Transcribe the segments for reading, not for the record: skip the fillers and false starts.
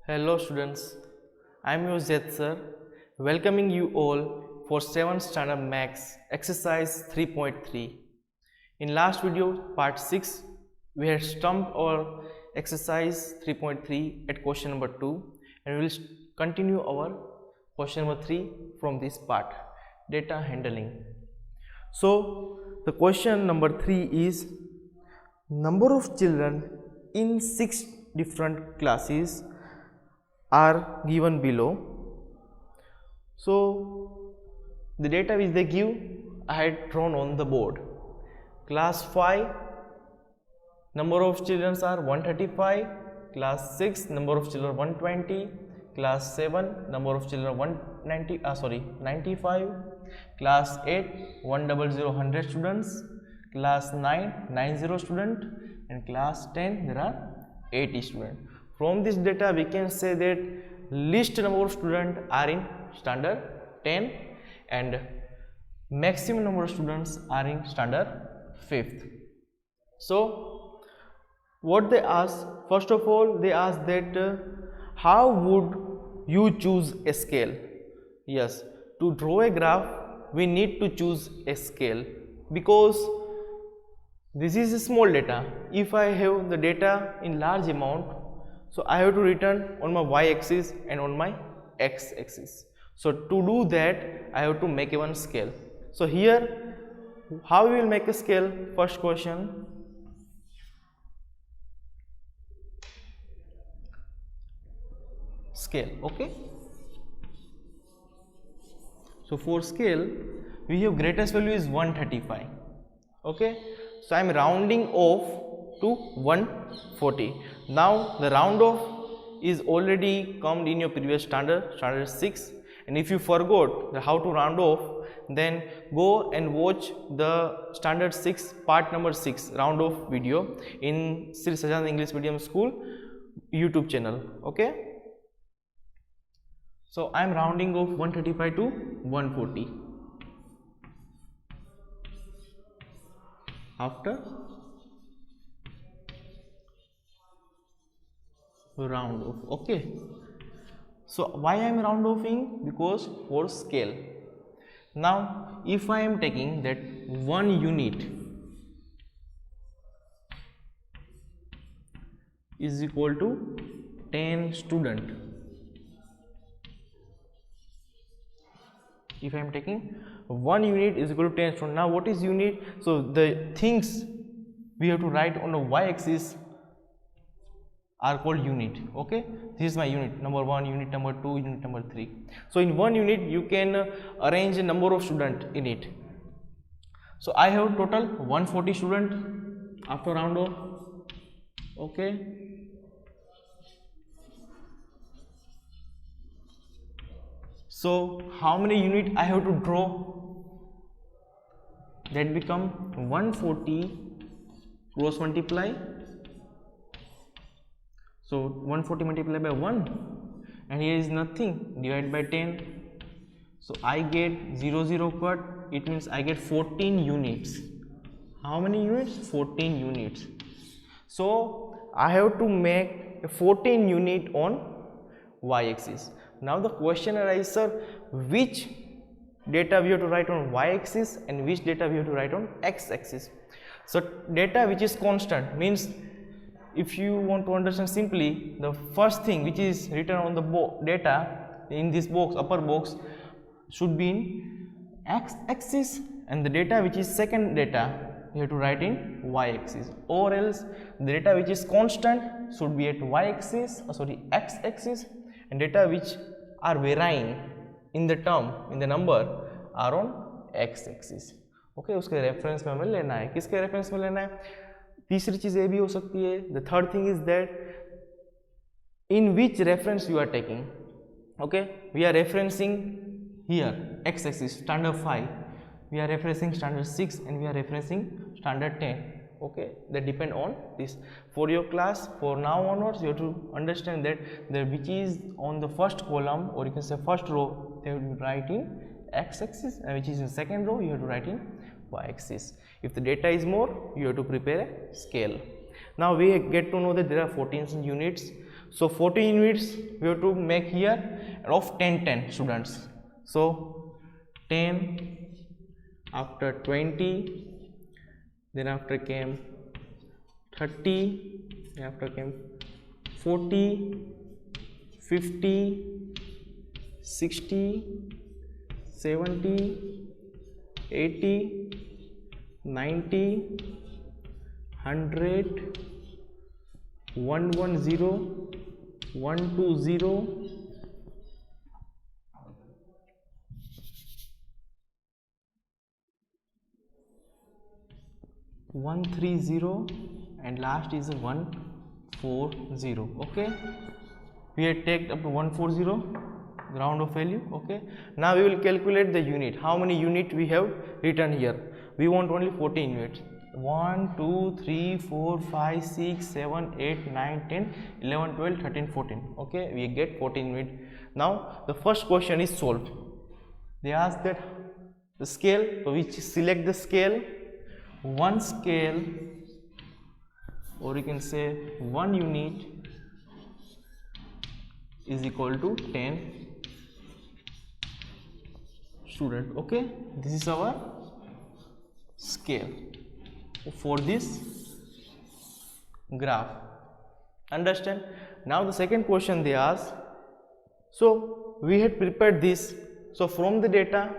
Hello students, I am your Zed sir, welcoming you all for 7th standard max exercise 3.3. In last video part 6 we had stumped our exercise 3.3 at question number 2 and we will continue our question number 3 from this part, data handling. So the question number 3 is number of children in 6 different classes are given below. So the data which they give I had drawn on the board. Class 5 number of children are 135, class 6 number of children 120, class 7 number of children 95, class 8 100 students, class 9 90 student, and class 10 there are 80 students. From this data we can say that least number of students are in standard 10 and maximum number of students are in standard 5th. So what they ask, first of all they ask that how would you choose a scale? Yes, to draw a graph we need to choose a scale because this is a small data. If I have the data in large amount, so I have to return on my y-axis and on my x-axis. So to do that I have to make a one scale. So here how we will make a scale? First question, scale. Okay, so for scale we have greatest value is 135. Okay, so I am rounding off to 140. Now the round off is already come in your previous standard 6, and if you forgot how to round off, then go and watch the standard 6 part number 6 round off video in Sri Sajan English Medium School YouTube channel. Okay, so I am rounding off 135 to 140. After round off. Okay, so why I am round offing? Because for scale. Now if I am taking that 1 unit is equal to 10 student, if I am taking 1 unit is equal to 10 student. Now what is unit? So the things we have to write on the y-axis are called unit. Okay, this is my unit number 1, unit number 2, unit number 3. So in 1 unit you can arrange a number of students in it. So I have total 140 students after round off. Okay, so how many unit I have to draw? That become 140 cross multiply. So 140 multiplied by 1, and here is nothing, divided by 10. So I get 0 cut, it means I get 14 units. How many units? 14 units. So I have to make a 14 unit on y-axis. Now the question arises, sir, which data we have to write on y-axis and which data we have to write on x-axis? So data which is constant means, if you want to understand simply, the first thing which is written on the data in this box, upper box, should be in x-axis, and the data which is second data you have to write in y-axis, or else the data which is constant should be at y-axis, x-axis, and data which are varying in the term, in the number, are on x-axis. Okay, उसके reference में हमें लेना है. किसके reference में लेना है? तीसरी चीज ये भी हो सकती है, the third thing is that in which reference you are taking. Okay, we are referencing here X axis standard 5, we are referencing standard 6, and we are referencing standard 10. Okay, they depend on this. For your class, for now onwards, you have to understand that the which is on the first column, or you can say first row, they will be writing x-axis, and which is in second row you have to write in y-axis. If the data is more, you have to prepare a scale. Now we get to know that there are 14 units. So 14 units we have to make here of 10 students. So 10, after 20, then after came 30, then after came 40, 50, 60, 70, 80, 90, 100, 110, 120, 130, and last is 140. Okay, we had taken up to 140 round of value. Okay, now we will calculate the unit. How many unit we have written here? We want only 14 units. 1 2 3 4 5 6 7 8 9 10 11 12 13 14. Okay, we get 14 units. Now the first question is solved. They ask that the scale, so we select the scale. One scale, or you can say 1 unit is equal to 10 student. Okay, this is our scale for this graph. Understand? Now the second question they ask, so we had prepared this, so from the data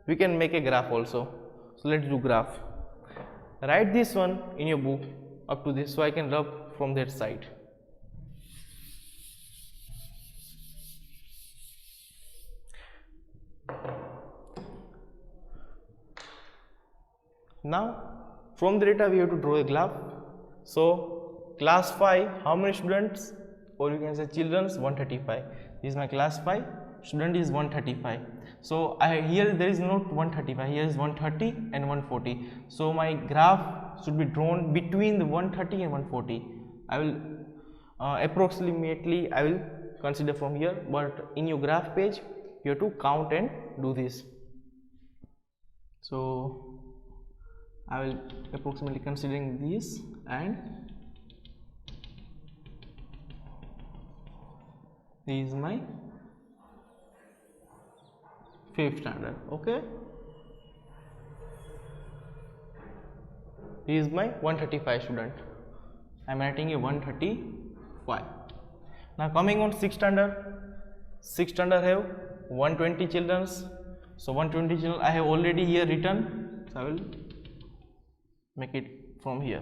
we can make a graph also. So let's do graph. Write this one in your book up to this, so I can rub from that side. Now from the data we have to draw a graph. So class 5, how many students, or you can say children's? 135. This is my class 5, student is 135. So here there is not 135, here is 130 and 140. So my graph should be drawn between the 130 and 140. I will approximately I will consider from here, but in your graph page you have to count and do this. So I will approximately considering this, and this is my 5th standard. Okay, this is my 135 student. I am writing a 135. Now coming on 6th standard. 6th standard have 120 children. So 120 children I have already here written. So I will make it from here.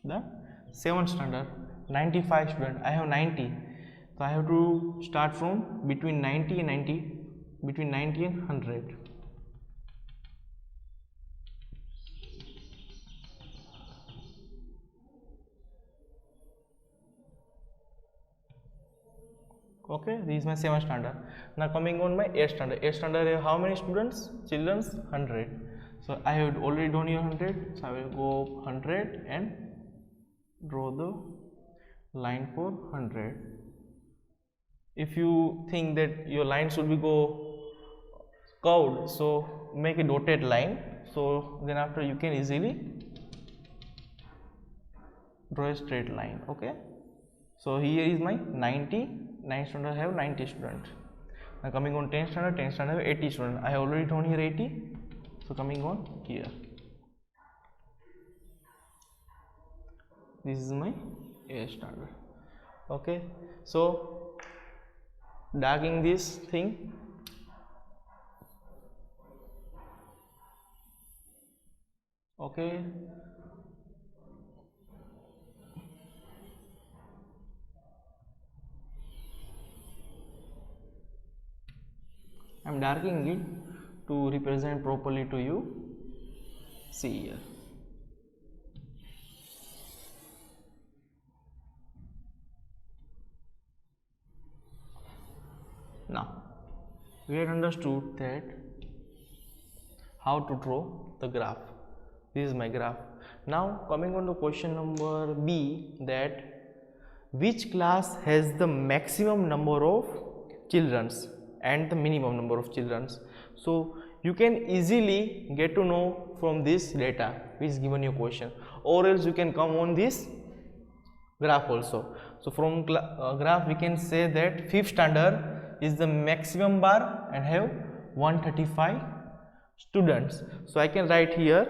The 7th standard, 95 students. I have 90, so I have to start from between 90 and 90, between 90 and 100. Okay, this is my 7th standard. Now coming on my 8th standard. 8th standard I have how many students? Children's 100. So I have already done here 100. So I will go 100 and draw the line for 100. If you think that your line should be go curved, so make a dotted line. So then after you can easily draw a straight line. Okay. So here is my 90. 9th standard have 90 students. Now coming on 10th standard. 10th standard have 80 students. I have already drawn here 80. So coming on here. This is my 8th standard. Okay. So darkening this thing. Okay. I am darkening it to represent properly to you. See here. Now we had understood that how to draw the graph. This is my graph. Now coming on to question number B, that which class has the maximum number of children? and the minimum number of children. So you can easily get to know from this data which is given your question, or else you can come on this graph also. So from graph we can say that 5th standard is the maximum bar and have 135 students. So I can write here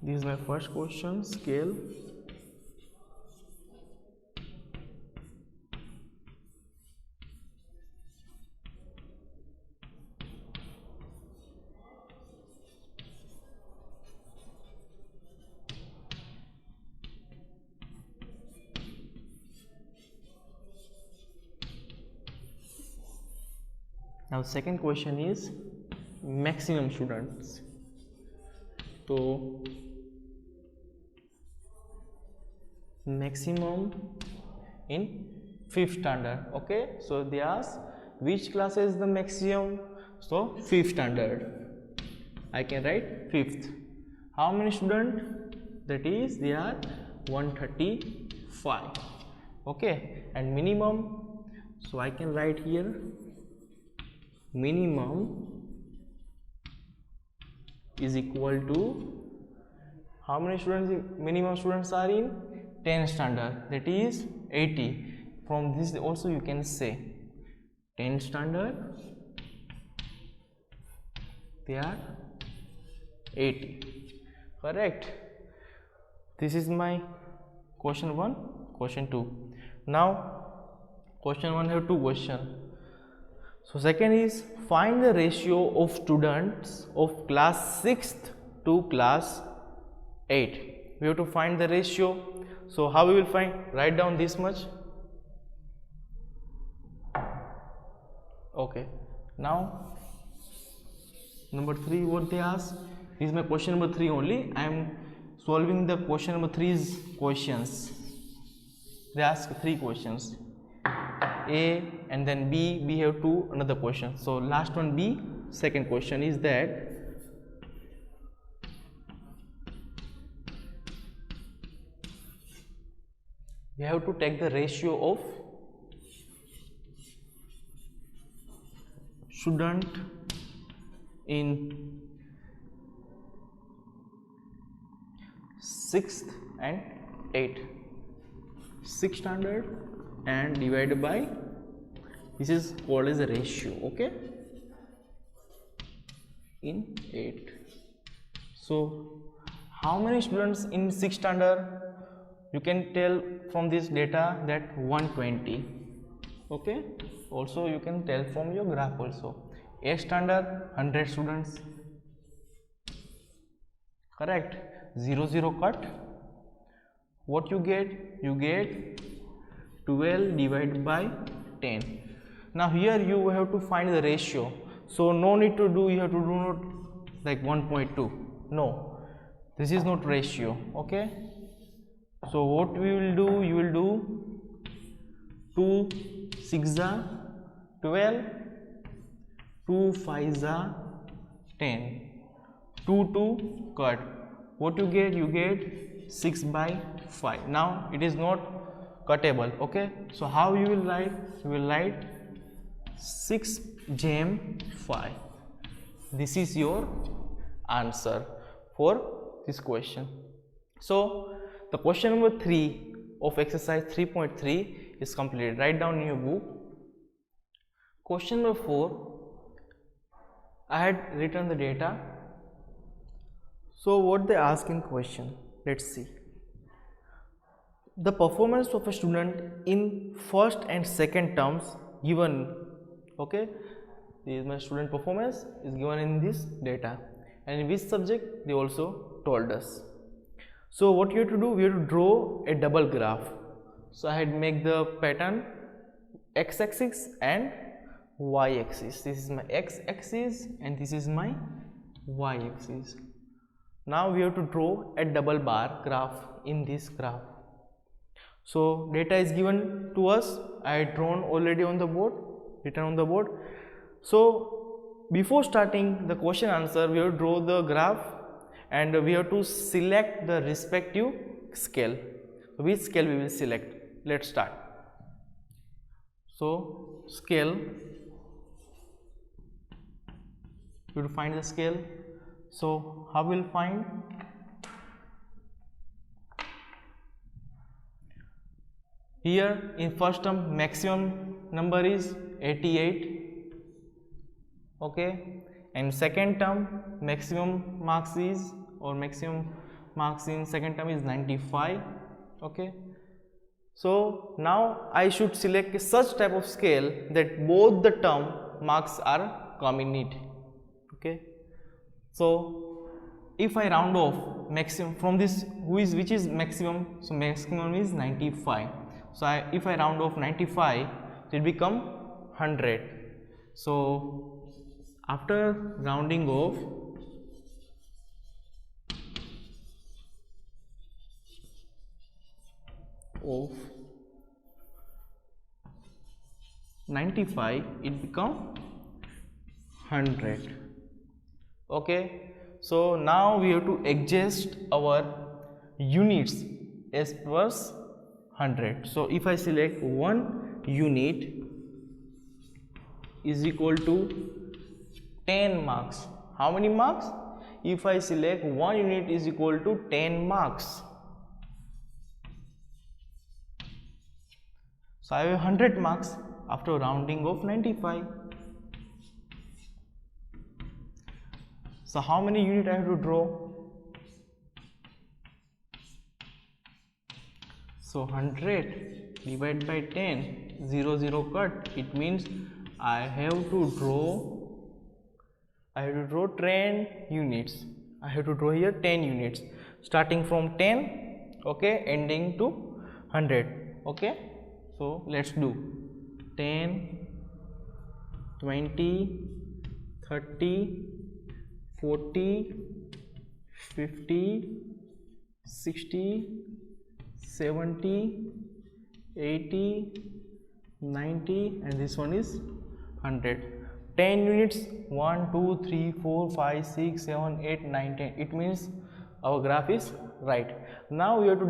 this is my first question, scale. Now second question is maximum students. So maximum in 5th standard. Okay, so they ask which class is the maximum. So 5th standard, I can write 5th. How many students? That is they are 135. Okay, and minimum, so I can write here minimum is equal to how many students? Minimum students are in 10th standard, that is 80. From this also you can say 10th standard they are 80. Correct. This is my question 1, question 2. Now question 1 have 2 questions. So second is find the ratio of students of class 6th to class 8. We have to find the ratio. So how we will find? Write down this much. Okay. Now number 3, what they ask? This is my question number 3 only. I am solving the question number 3's questions. They ask 3 questions. A and then B have 2 another question. So last one B, second question is that we have to take the ratio of student in 6th and 8th, 6th standard, and divided by, this is called as a ratio. Okay, in 8. So how many students in 6th standard? You can tell from this data that 120. Okay, also you can tell from your graph also. 8th standard 100 students. Correct. 0 0 cut. What you get? You get 12 divided by 10. Now here you have to find the ratio. So no need to do, you have to do not like 1.2. No, this is not ratio. Okay, so what we will do, you will do 2 6 are 12, 2 5 are 10, 2 2 cut. What you get? You get 6 by 5. Now it is not cuttable. Okay, so how you will write? You will write 6 gem 5. This is your answer for this question. So the question number 3 of exercise 3.3 is completed. Write down in your book. Question number 4, I had written the data. So what they ask in question, let's see. The performance of a student in first and second terms given. Okay, this is my student performance is given in this data, and in which subject they also told us. So what you have to do, we have to draw a double graph. So I had make the pattern x-axis and y-axis. This is my x-axis and this is my y-axis. Now we have to draw a double bar graph in this graph. So data is given to us. I had drawn already on the board, written on the board. So before starting the question answer, we have to draw the graph and we have to select the respective scale. So which scale we will select? Let's start. So scale, you have to find the scale. So how we will find? Here in first term maximum number is 88, okay, and second term maximum marks is, or maximum marks in second term is 95, okay. So now I should select such type of scale that both the term marks are come in it, okay. So if I round off maximum from this, which is maximum, so maximum is 95. So if I round off 95, it will become 100. So after rounding off, of 95, it become 100, okay. So now we have to adjust our units as per 100. So if I select 1 unit is equal to 10 marks. How many marks? If I select 1 unit is equal to 10 marks. So I have 100 marks after rounding of 95. So how many units I have to draw? So 100 divided by 10, 0 0 cut. It means I have to draw 10 units. I have to draw here 10 units, starting from 10, okay, ending to 100, okay. So let's do 10, 20, 30, 40, 50, 60, 70, 80, 90, and this one is 100. 10 units, 1, 2, 3, 4, 5, 6, 7, 8, 9, 10. It means our graph is right. Now we have to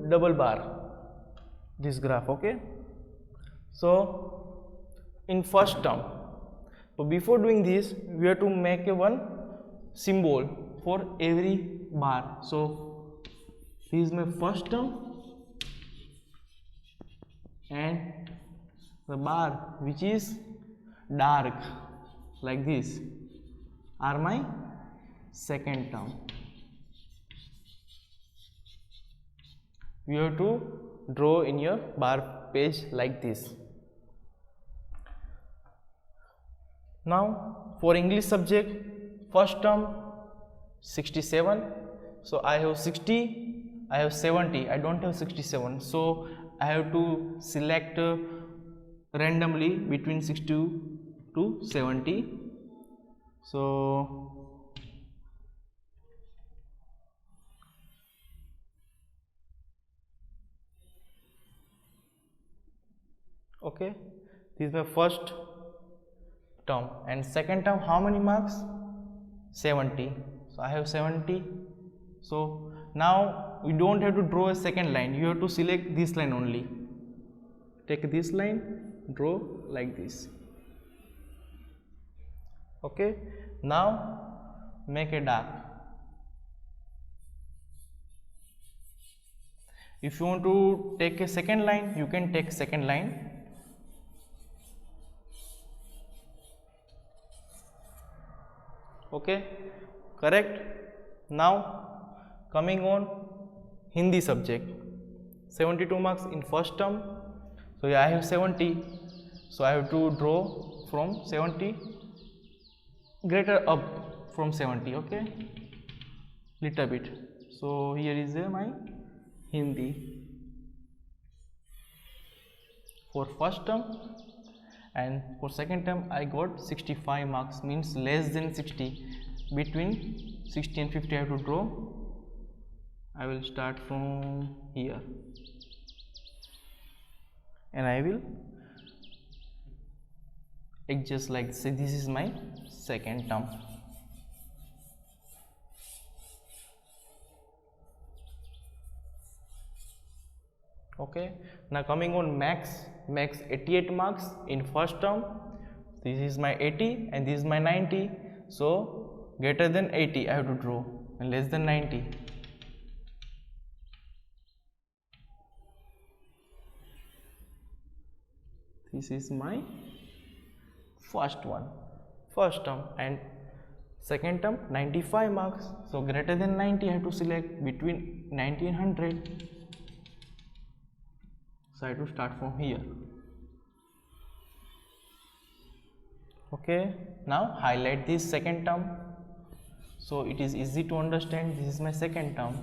double bar this graph, okay. So in first term, so before doing this, we have to make a one symbol for every bar. So this is my first term, and the bar which is dark like this are my second term. You have to draw in your bar page like this. Now for English subject, first term 67. So I have 60, I have 70, I don't have 67. So I have to select randomly between 60 to 70. So okay, this is my first term, and second term how many marks? 70. So I have 70. So now we don't have to draw a second line, you have to select this line only. Take this line, draw like this, okay. Now make a dark. If you want to take a second line, you can take second line. Okay, correct. Now coming on Hindi subject, 72 marks in first term. So yeah, I have 70, so I have to draw from 70 greater up from 70, okay, little bit. So here is my Hindi for first term, and for second term I got 65 marks, means less than 60. Between 60 and 50 I have to draw. I will start from here and I will adjust like this. This is my second term. Okay, now coming on max 88 marks in first term. This is my 80 and this is my 90, so greater than 80 I have to draw and less than 90. This is my first term, and second term 95 marks, so greater than 90 I have to select between 90 and 100. So I have to start from here. Okay, now highlight this second term, so it is easy to understand. This is my second term.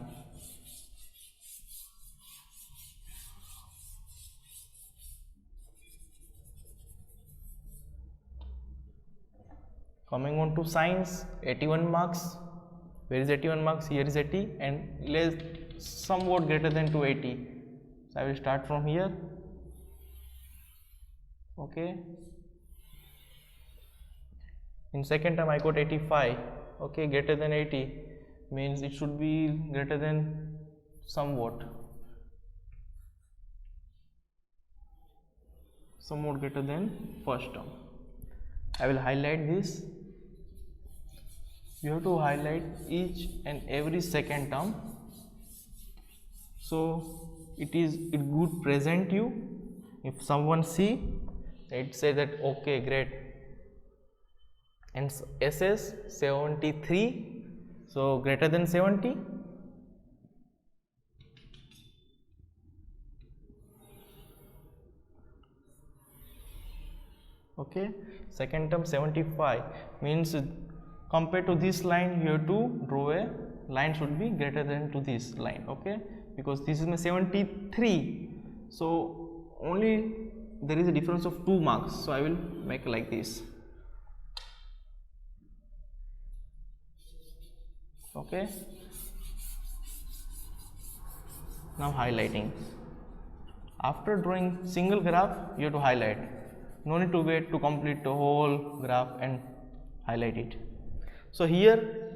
Coming on to science, 81 marks. Where is 81 marks? Here is 80 and less, somewhat greater than 280. So I will start from here. Okay. In second term I got 85. Okay, greater than 80 means it should be greater than somewhat greater than first term. I will highlight this. You have to highlight each and every second term, so it would present you. If someone see, it say that okay, great. And SS 73, so greater than 70. Okay, second term 75 means compared to this line you have to draw a line should be greater than to this line. Okay, because this is my 73, so only there is a difference of 2 marks, so I will make like this. Okay, now highlighting. After drawing single graph you have to highlight, no need to wait to complete the whole graph and highlight it. So here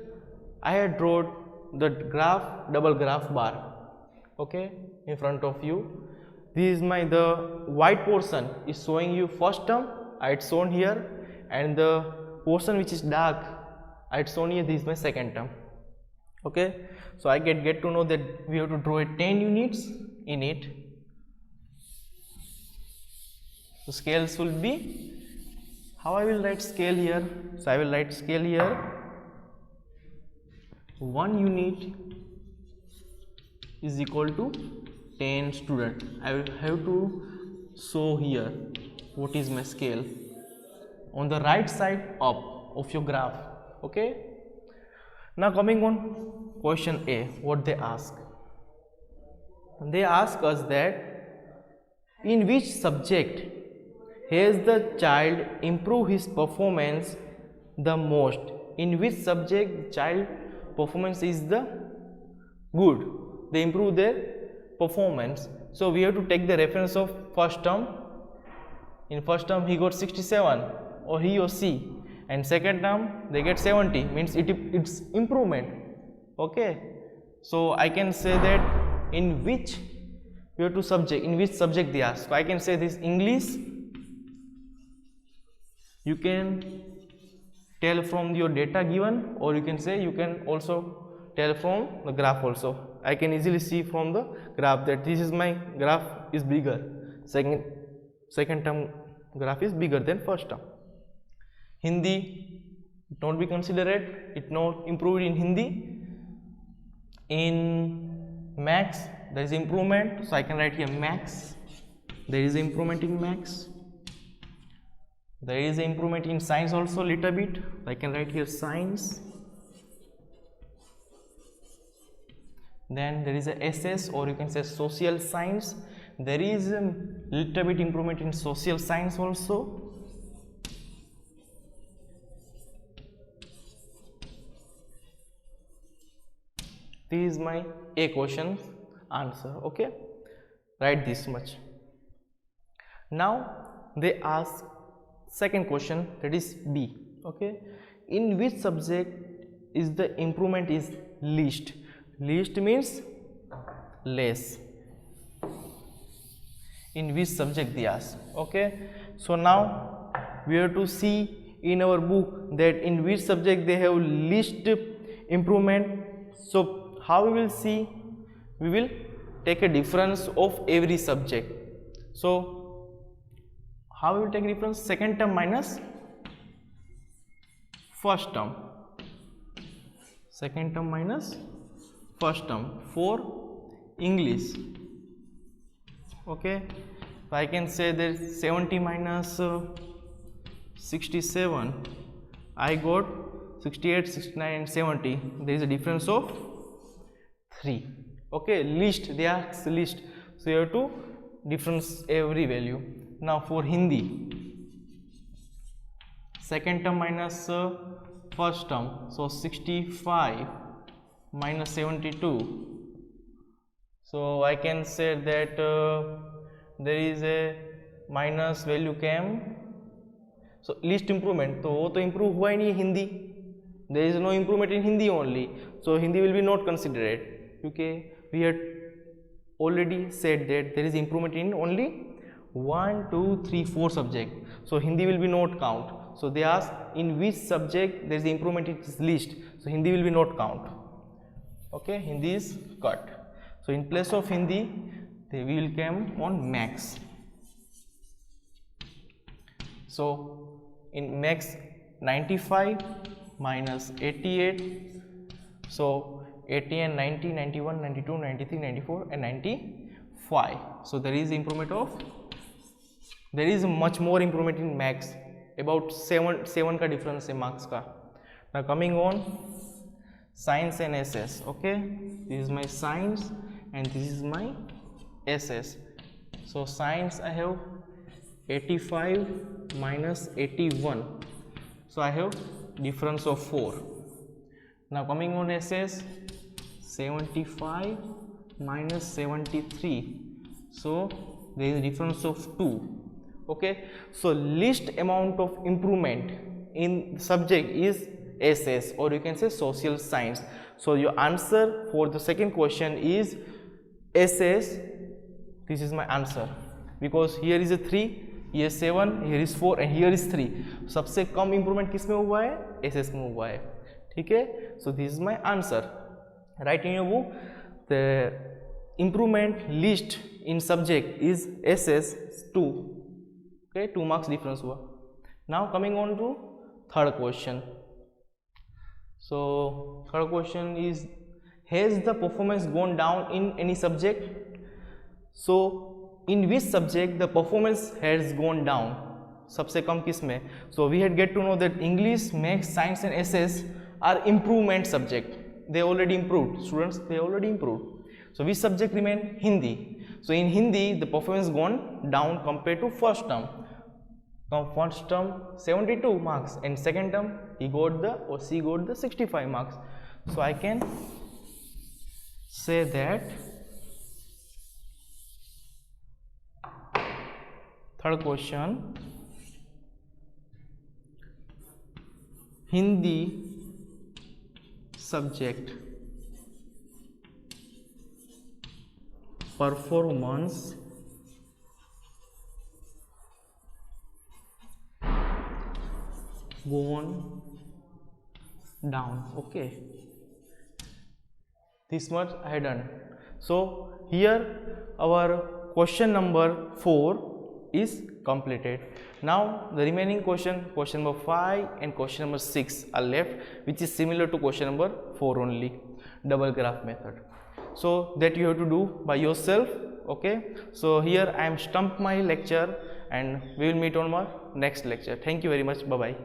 I had drawn the graph, double graph bar, okay, in front of you. This is the white portion is showing you first term, I had shown here, and the portion which is dark I had shown here, this is my second term. Okay, so I get to know that we have to draw 10 units in it. So scales will be, how I will write scale here? So I will write scale here, 1 unit is equal to 10 student. I will have to show here what is my scale on the right side up of your graph. Okay, now coming on question A, what they ask. They ask us that in which subject has the child improved his performance the most? In which subject child performance is the good, they improve their performance. So we have to take the reference of first term. In first term he got 67, or he or she, and second term they get 70, means it's improvement. Okay, so I can say that in which we have to subject, in which subject they ask. So I can say this English. You can tell from your data given, or you can say, you can also tell from the graph also. I can easily see from the graph that this is my graph is bigger, second term graph is bigger than first term. Hindi, don't be considerate, it not improved in Hindi. In max there is improvement, so I can write here max, there is improvement in max. There is improvement in science also little bit, I can write here science. Then there is a SS, or you can say social science. There is a little bit improvement in social science also. This is my A question answer. Okay, write this much. Now they ask second question, that is B. Okay, in which subject is the improvement is least? Least means less. in which subject they ask. Okay, so now we have to see in our book that in which subject they have least improvement. So how we will see? We will take a difference of every subject. So how we will take difference? Second term minus first term. Second term minus first term for English. Okay, so I can say that 70 minus 67, I got 68, 69 and 70. There is a difference of 3. Okay, least, they ask least, so you have to difference every value. Now for Hindi, second term minus first term, so 65 minus 72. So I can say that there is a minus value came. So least improvement, तो वो तो improve हुआ ही नहीं Hindi. There is no improvement in Hindi only. So Hindi will be not considered. Okay, we had already said that there is improvement in only 1, 2, 3, 4 subject. So Hindi will be not count. So they ask in which subject there is improvement is least. So Hindi will be not count. Okay, Hindi is cut. So in place of Hindi, they will come on max. So in max 95 minus 88. So 80 and 90, 91, 92, 93, 94 and 95. So there is improvement of, there is much more improvement in max, about 7 का difference है marks का. Now coming on science and SS. Okay, this is my science and this is my SS. So science I have 85 minus 81. So I have difference of 4. Now coming on SS, 75 minus 73. So there is a difference of 2. Okay, so least amount of improvement in subject is SS, or you can say social science. So your answer for the second question is SS. This is my answer, because here is a 3, here is 7, here is 4 and here is 3. सबसे कम improvement किस में हुआ है? SS में हुआ है. ठीक है? So this is my answer. Write in your book the improvement least in subject is SS 2. Okay, 2 marks difference हुआ. Now coming on to third question. So third question is, has the performance gone down in any subject? So in which subject the performance has gone down? सबसे कम किस में? So we had get to know that English, Maths, Science and SS are improvement subject. They already improved. Students, they already improved. So which subject remain? Hindi. So in Hindi the performance gone down compared to first term. Now first term 72 marks and second term he got the, or she got the 65 marks. So I can say that third question, Hindi subject performance gone down. Okay, this much I had done. So here our question number 4 is completed. Now the remaining question number 5 and question number 6 are left, which is similar to question number 4 only, double graph method. So that you have to do by yourself. Okay, so here I am stumped my lecture and we will meet on our next lecture. Thank you very much. Bye bye.